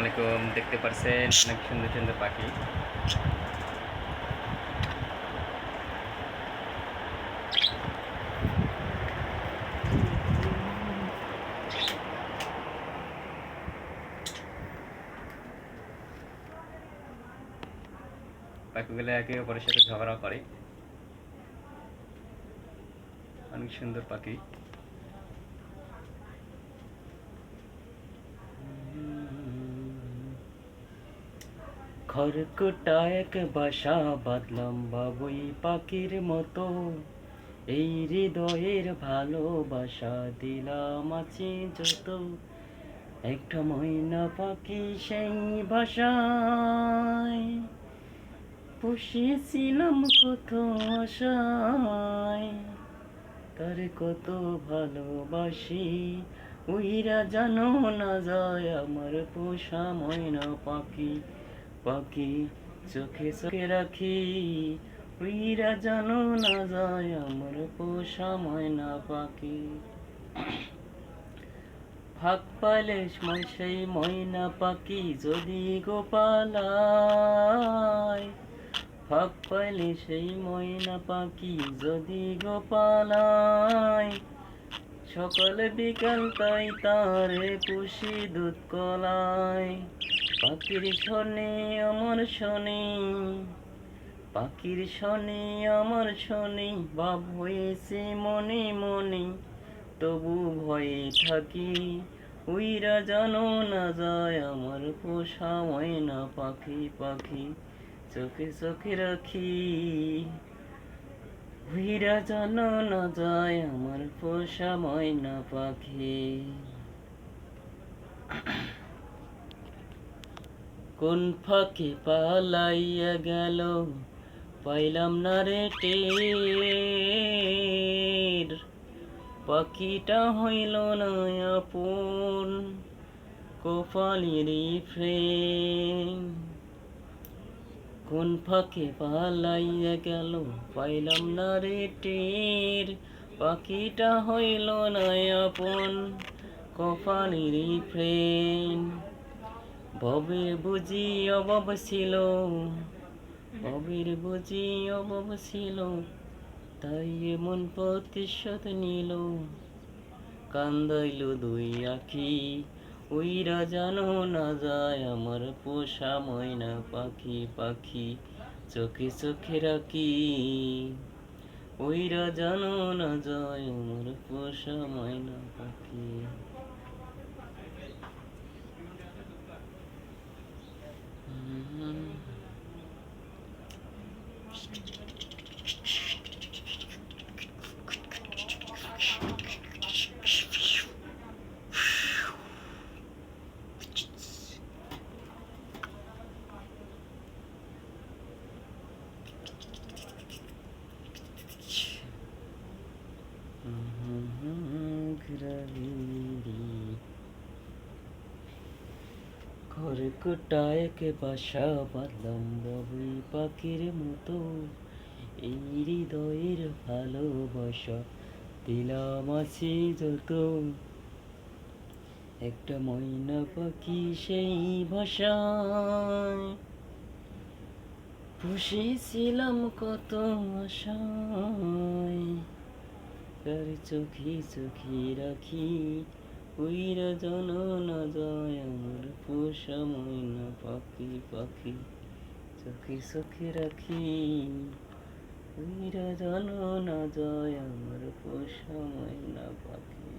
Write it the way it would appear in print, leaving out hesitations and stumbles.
আলাইকুম। দেখতে পারছেন অনেক সুন্দর সুন্দর পাখি। পাখিগুলো একে অপরের সাথে ঝগড়া করে। অনেক সুন্দর পাখি। খড়কুটা এক বাসা বাঁধলাম বাবুই পাখির মতো, এই হৃদয়ের ভালোবাসা দিলাম আছে যত। একটা ময়না পাখি সেই বাসায় পুষেছিলাম কত আশায়, তার কত ভালোবাসি উইরা জানো না যায় আমার পোষা ময়না পাখি। পাখি চোখে চোখে রাখি উইরা জানো না যায় আমার পোষা ময়না পাখি। ফাঁক পাইলে সেই ময়না পাখি যদি গোপালায়, ফাঁক পাইলে সেই ময়না পাখি যদি গোপালায়, সকাল বিকাল তাই তারে পুষি দুধ কলায়। পাখির শনে আমার শনি, পাখির শনি আমার শনি, ভাব হয়েছে মনে মনে, তবু ভয়ে থাকি উইরা জানো না যায় আমার পোষা ময়না পাখি। পাখি চোখে চোখে রাখি উইরা জানো না যায় আমার পোষা ময়না পাখি। কোন ফাঁকে পালাইয়া গেল পাইলাম না রে টের, পাখিটা হইল না আপন কপালেরই ফ্রেন্ড। কোন ফাঁকে পালাইয়া গেল পাইলাম না রে টের, পাখিটা হইল না আপন কপালেরই ফ্রেন্ড। ভবের বুঝি অভাব ছিল, ভবের বুঝি অভাব ছিল, তাই এমন প্রতিশোধ নিল। কান্দাইল দুই আখি উইরা জানো না যায় আমার পোষা ময়না পাখি। পাখি চোখে চোখে রাখি উইরা জানো না যায় আমার পোষা ময়না পাখি। খড়কুটা এক বাসা বাঁধলাম বাবুই পাখির মতো, এই হৃদয়ের ভালোবাসা দিলাম আছে যত। একটা ময়না পাখি সেই ভাষায় পুষেছিলাম কত আশায়, তার চোখে চোখে রাখি উইরা জানো না যায় আমার পোষা ময়না পাখি। পাখি চোখে চোখে রাখি উইরা জানো না যায় আমার পোষা ময়না পাখি।